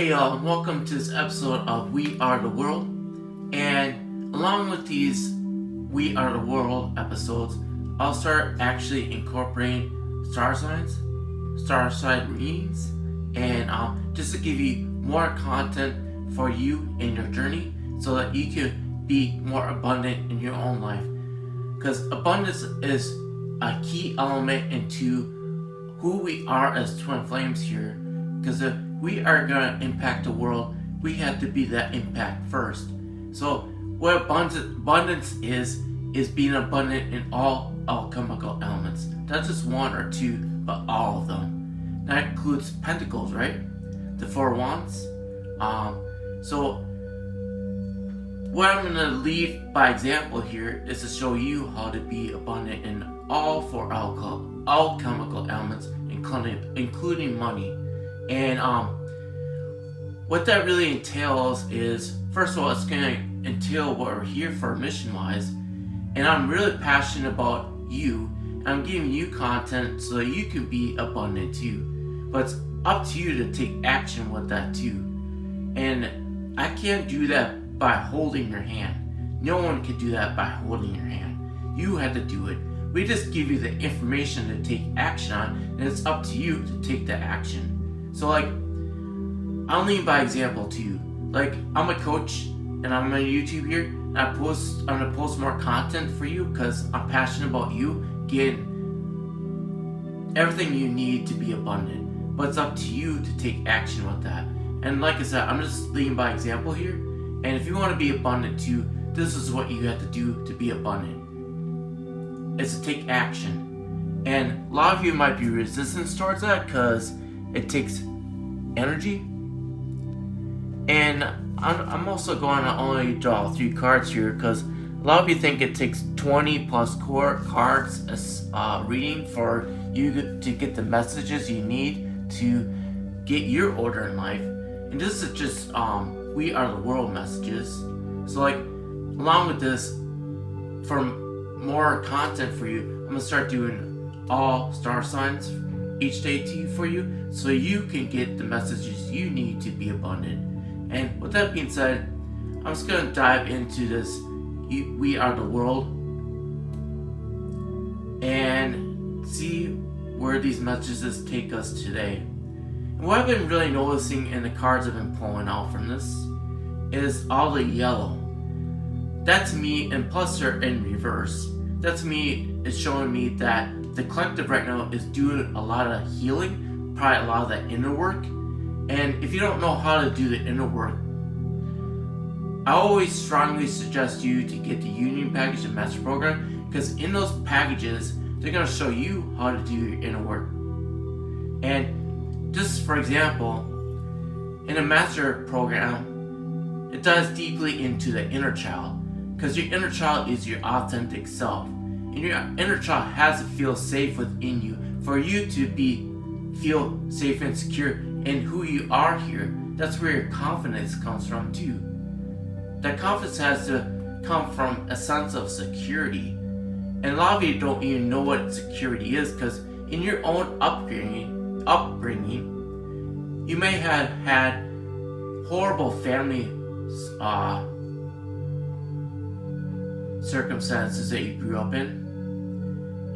Hey y'all, welcome to this episode of We Are the World. And along with these We Are the World episodes, I'll start actually incorporating star signs, star sign readings, and just to give you more content for you in your journey so that you can be more abundant in your own life. Because abundance is a key element into who we are as twin flames here. Because if we are going to impact the world, we have to be that impact first. So what abundance is being abundant in all alchemical elements. Not just one or two, but all of them. That includes pentacles, right? The four wands. So what I'm going to lead by example here is to show you how to be abundant in all four alchemical elements, including money. And what that really entails is, first of all, it's going to entail what we're here for mission-wise. And I'm really passionate about you. I'm giving you content so that you can be abundant too. But it's up to you to take action with that too. And I can't do that by holding your hand. No one can do that by holding your hand. You have to do it. We just give you the information to take action on, and it's up to you to take the action. So I'll lead by example too. I'm a coach and I'm on YouTube here. And I'm gonna post more content for you because I'm passionate about you getting everything you need to be abundant. But it's up to you to take action with that. And like I said, I'm just leading by example here. And if you want to be abundant too, this is what you have to do to be abundant. It's to take action. And a lot of you might be resistant towards that because it takes energy. And I'm also going to only draw 3 cards here because a lot of you think it takes 20 plus cards as reading for you to get the messages you need to get your order in life. And this is just We Are the World messages. So along with this, for more content for you, I'm going to start doing all star signs each day for you so you can get the messages you need to be abundant. And with that being said, I'm just going to dive into this We Are the World and see where these messages take us today. And what I've been really noticing in the cards I've been pulling out from this is all the yellow. That's me, and plus they're in reverse. That's me. It's showing me that the collective right now is doing a lot of healing, probably a lot of that inner work. And if you don't know how to do the inner work, I always strongly suggest you to get the Union Package and Master Program, because in those packages, they're going to show you how to do your inner work. And just for example, in a Master Program, it dives deeply into the inner child, because your inner child is your authentic self. And your inner child has to feel safe within you for you to feel safe and secure in who you are here. That's where your confidence comes from too. That confidence has to come from a sense of security. And a lot of you don't even know what security is because in your own upbringing, you may have had horrible family circumstances that you grew up in.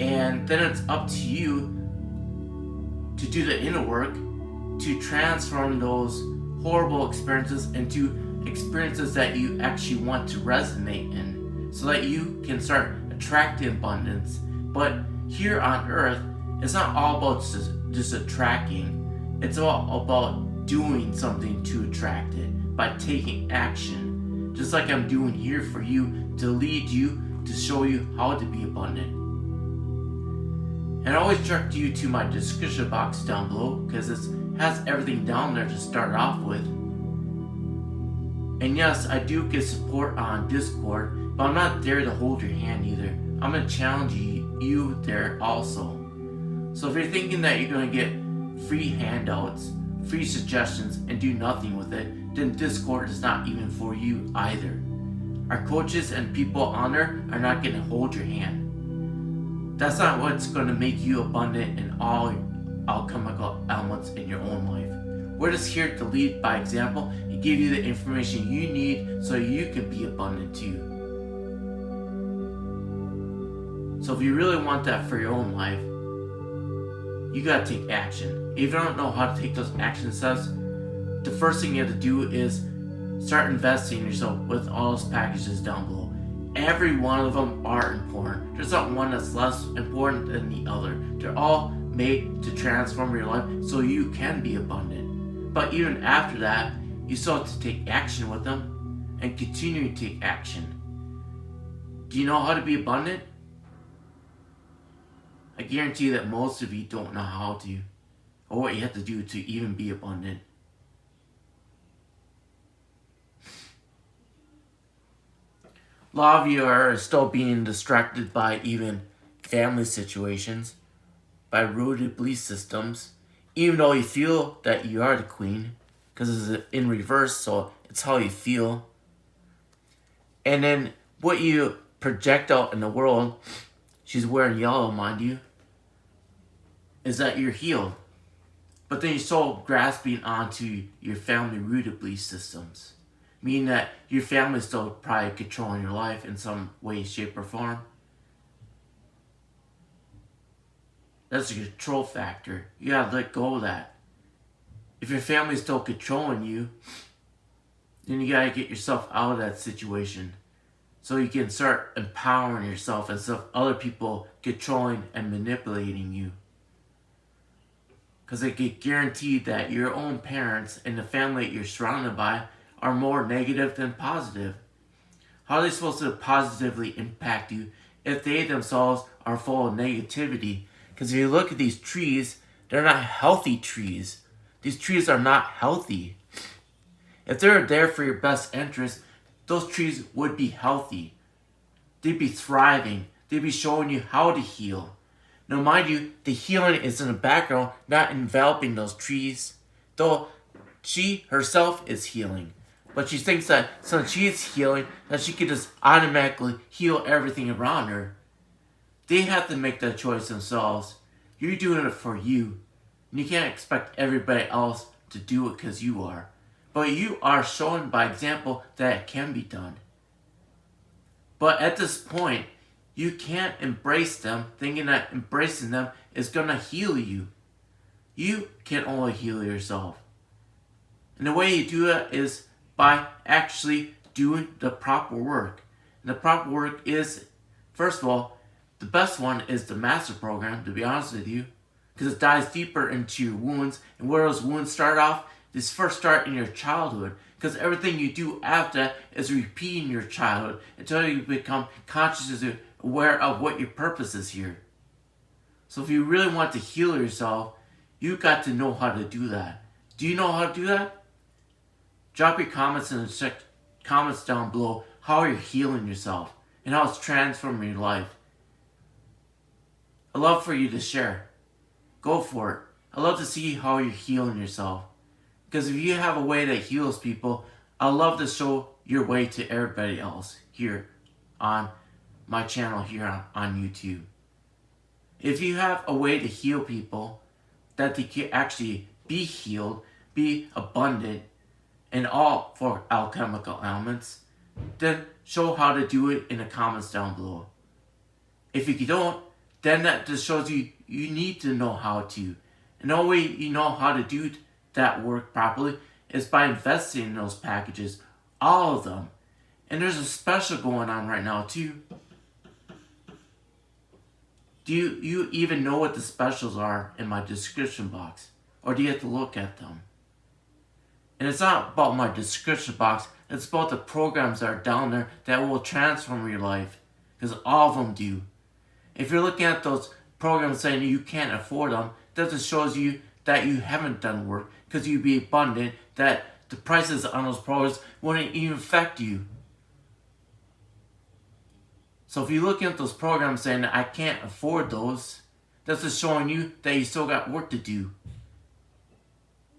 And then it's up to you to do the inner work to transform those horrible experiences into experiences that you actually want to resonate in so that you can start attracting abundance. But here on earth, it's not all about just attracting. It's all about doing something to attract it by taking action. Just like I'm doing here for you to lead you, to show you how to be abundant. And I always direct you to my description box down below because it has everything down there to start off with. And yes, I do get support on Discord, but I'm not there to hold your hand either. I'm going to challenge you there also. So if you're thinking that you're going to get free handouts, free suggestions, and do nothing with it, then Discord is not even for you either. Our coaches and people on there are not going to hold your hand. That's not what's going to make you abundant in all alchemical elements in your own life. We're just here to lead by example and give you the information you need so you can be abundant too. So if you really want that for your own life, you gotta take action. If you don't know how to take those action steps, the first thing you have to do is start investing in yourself with all those packages down below. Every one of them are important. There's not one that's less important than the other. They're all made to transform your life so you can be abundant. But even after that, you still have to take action with them and continue to take action. Do you know how to be abundant? I guarantee that most of you don't know how to, or what you have to do to even be abundant. A lot of you are still being distracted by even family situations, by rooted belief systems, even though you feel that you are the queen, because it's in reverse, so it's how you feel. And then what you project out in the world, she's wearing yellow, mind you, is that you're healed. But then you're still grasping onto your family rooted belief systems, meaning that your family is still probably controlling your life in some way, shape, or form. That's a control factor. You gotta let go of that. If your family's still controlling you, then you gotta get yourself out of that situation so you can start empowering yourself instead of other people controlling and manipulating you. Because I can guarantee that your own parents and the family that you're surrounded by are more negative than positive. How are they supposed to positively impact you if they themselves are full of negativity? Because if you look at these trees, they're not healthy trees. These trees are not healthy. If they're there for your best interest, those trees would be healthy. They'd be thriving. They'd be showing you how to heal. Now, mind you, the healing is in the background, not enveloping those trees. Though she herself is healing. But she thinks that since she is healing, that she can just automatically heal everything around her. They have to make that choice themselves. You're doing it for you. And you can't expect everybody else to do it because you are. But you are showing by example that it can be done. But at this point, you can't embrace them thinking that embracing them is going to heal you. You can only heal yourself. And the way you do that is by actually doing the proper work. And the proper work is, first of all, the best one is the master program, to be honest with you, because it dives deeper into your wounds. And where those wounds start off, this first start in your childhood. Because everything you do after that is repeating your childhood until you become consciously aware of what your purpose is here. So if you really want to heal yourself, you've got to know how to do that. Do you know how to do that? Drop your comments in the comments down below how you're healing yourself and how it's transforming your life. I'd love for you to share. Go for it. I'd love to see how you're healing yourself. Because if you have a way that heals people, I'd love to show your way to everybody else here on my channel here on YouTube. If you have a way to heal people, that they can actually be healed, be abundant in all four alchemical elements, then show how to do it in the comments down below. If you don't, then that just shows you need to know how to. And the only way you know how to do that work properly is by investing in those packages, all of them. And there's a special going on right now too. Do you even know what the specials are in my description box? Or do you have to look at them? And it's not about my description box, it's about the programs that are down there that will transform your life. Because all of them do. If you're looking at those programs saying you can't afford them, that just shows you that you haven't done work. Because you'd be abundant, that the prices on those programs wouldn't even affect you. So if you're looking at those programs saying I can't afford those, that's just showing you that you still got work to do.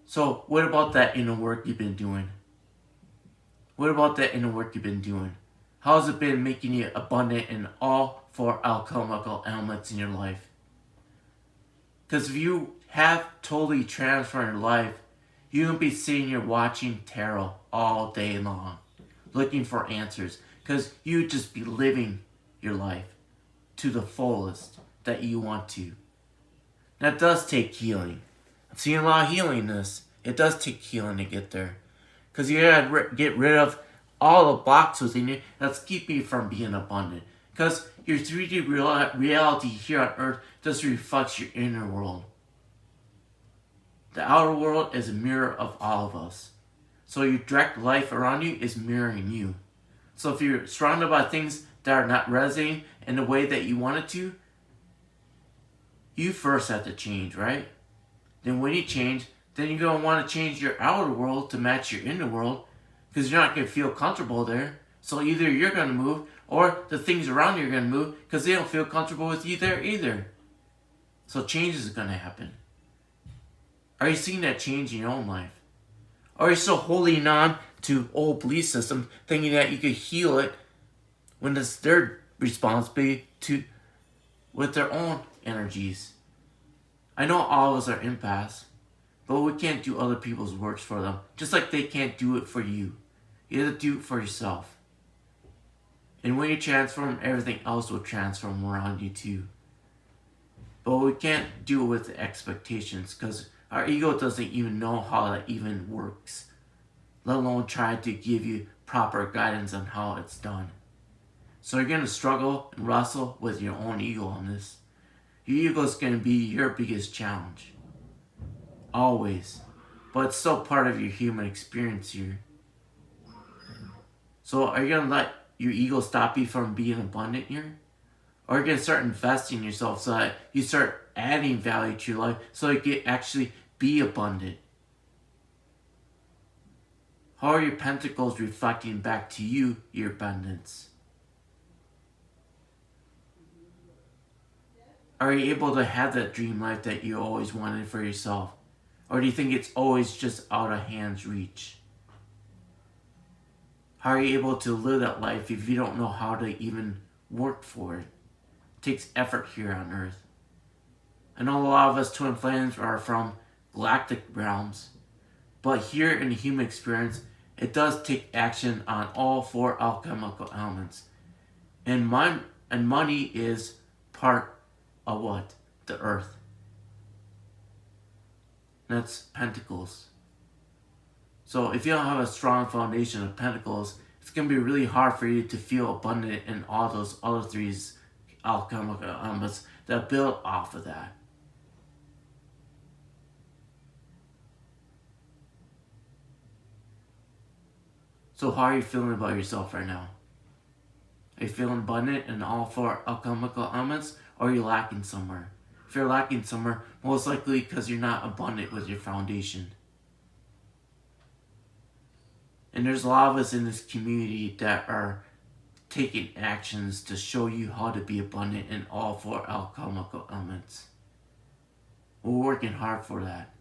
So what about that inner work you've been doing? What about that inner work you've been doing? How's it been making you abundant in all four alchemical elements in your life? Because if you have totally transformed your life, You won't be sitting here watching tarot all day long, looking for answers, because you would just be living your life to the fullest that you want to. That does take healing. I've seen a lot of healing in this. It does take healing to get there. Because you gotta get rid of all the blocks within you that's keeping you from being abundant. Because your 3D reality here on Earth just reflects your inner world. The outer world is a mirror of all of us. So your direct life around you is mirroring you. So if you're surrounded by things that are not resonating in the way that you want it to, you first have to change, right? Then when you change, then you're going to want to change your outer world to match your inner world, because you're not going to feel comfortable there. So either you're going to move, or the things around you are going to move, because they don't feel comfortable with you there either. So change is going to happen. Are you seeing that change in your own life? Or are you still holding on to old belief systems, thinking that you could heal it when it's their responsibility to with their own energies? I know all of us are empaths, but we can't do other people's works for them, just like they can't do it for you. You have to do it for yourself. And when you transform, everything else will transform around you too. But we can't do it with expectations, because our ego doesn't even know how that even works, let alone try to give you proper guidance on how it's done. So you're going to struggle and wrestle with your own ego on this. Your ego is going to be your biggest challenge. Always. But it's still part of your human experience here. So are you going to let your ego stop you from being abundant here? Or are you going to start investing in yourself so that you start adding value to your life so you can actually be abundant? How are your pentacles reflecting back to you your abundance? Are you able to have that dream life that you always wanted for yourself? Or do you think it's always just out of hand's reach? How are you able to live that life if you don't know how to even work for it? It takes effort here on Earth. I know a lot of us twin flames are from galactic realms, but here in the human experience, it does take action on all four alchemical elements. And money is part of what? The earth. That's pentacles. So if you don't have a strong foundation of pentacles, it's going to be really hard for you to feel abundant in all those other three alchemical elements that build off of that. So how are you feeling about yourself right now? Are you feeling abundant in all four alchemical elements, or are you lacking somewhere? If you're lacking somewhere, most likely because you're not abundant with your foundation. And there's a lot of us in this community that are taking actions to show you how to be abundant in all four alchemical elements. We're working hard for that.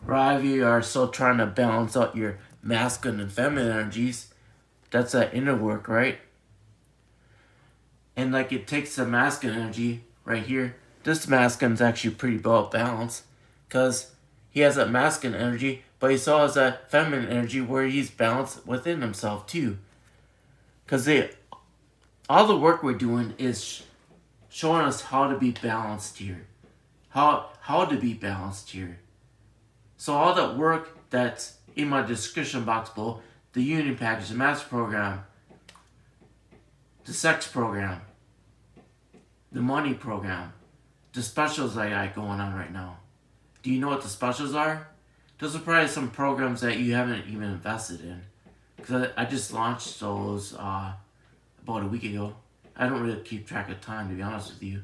A lot of you are still trying to balance out your masculine and feminine energies. That's that inner work, right? And like it takes the masculine energy right here. This masculine is actually pretty well balanced, because he has that masculine energy, but he still has that feminine energy where he's balanced within himself too. Because all the work we're doing is showing us how to be balanced here. How to be balanced here. So all that work that's in my description box below, the Union Package, the Master Program, the Sex Program, the Money Program, the specials I got going on right now. Do you know what the specials are? Those are probably some programs that you haven't even invested in. Because I just launched those about a week ago. I don't really keep track of time, to be honest with you.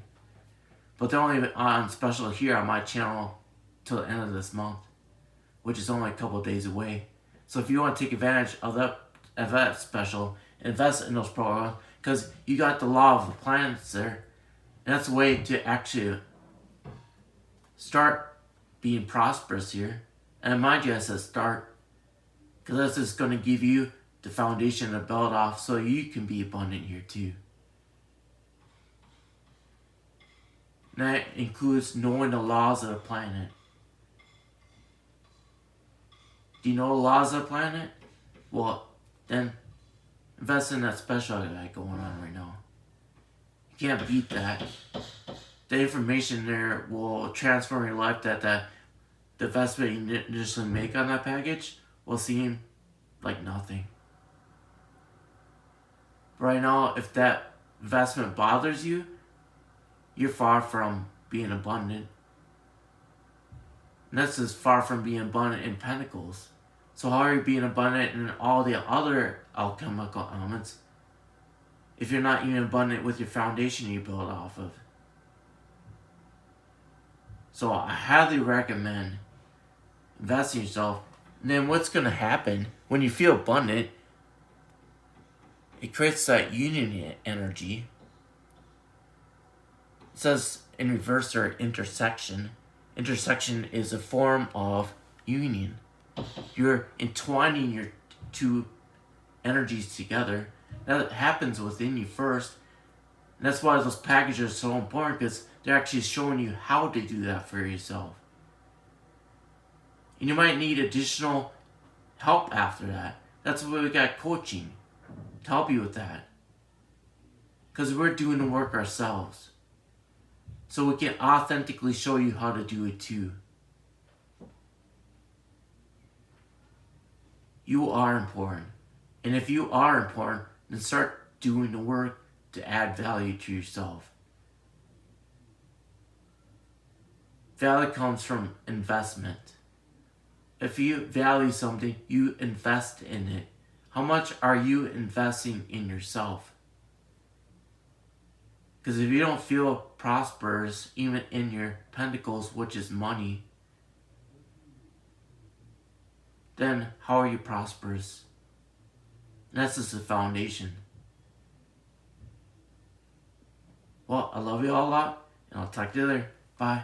But they're only on special here on my channel till the end of this month, which is only a couple of days away. So if you want to take advantage of that special, invest in those programs, because you got the law of the planets there. And that's a way to actually start being prosperous here. And mind you, I said start, because that's just going to give you the foundation to build off so you can be abundant here too. And that includes knowing the laws of the planet. Do you know the laws of the planet? Well, then invest in that special I got going on right now. You can't beat that. The information there will transform your life. That the investment you initially make on that package will seem like nothing. Right now, if that investment bothers you, you're far from being abundant. And that's as far from being abundant in pentacles. So how are you being abundant in all the other alchemical elements if you're not even abundant with your foundation you build off of? So I highly recommend investing in yourself. And then what's going to happen when you feel abundant, it creates that union energy. It says in reverse or intersection. Intersection is a form of union. You're entwining your two energies together. That happens within you first. And that's why those packages are so important, because they're actually showing you how to do that for yourself. And you might need additional help after that. That's why we got coaching to help you with that. Because we're doing the work ourselves. So we can authentically show you how to do it too. You are important. And if you are important, then start doing the work to add value to yourself. Value comes from investment. If you value something, you invest in it. How much are you investing in yourself? Because if you don't feel prosperous, even in your pentacles, which is money, then how are you prosperous? And that's just the foundation. Well, I love you all a lot, and I'll talk to you later. Bye.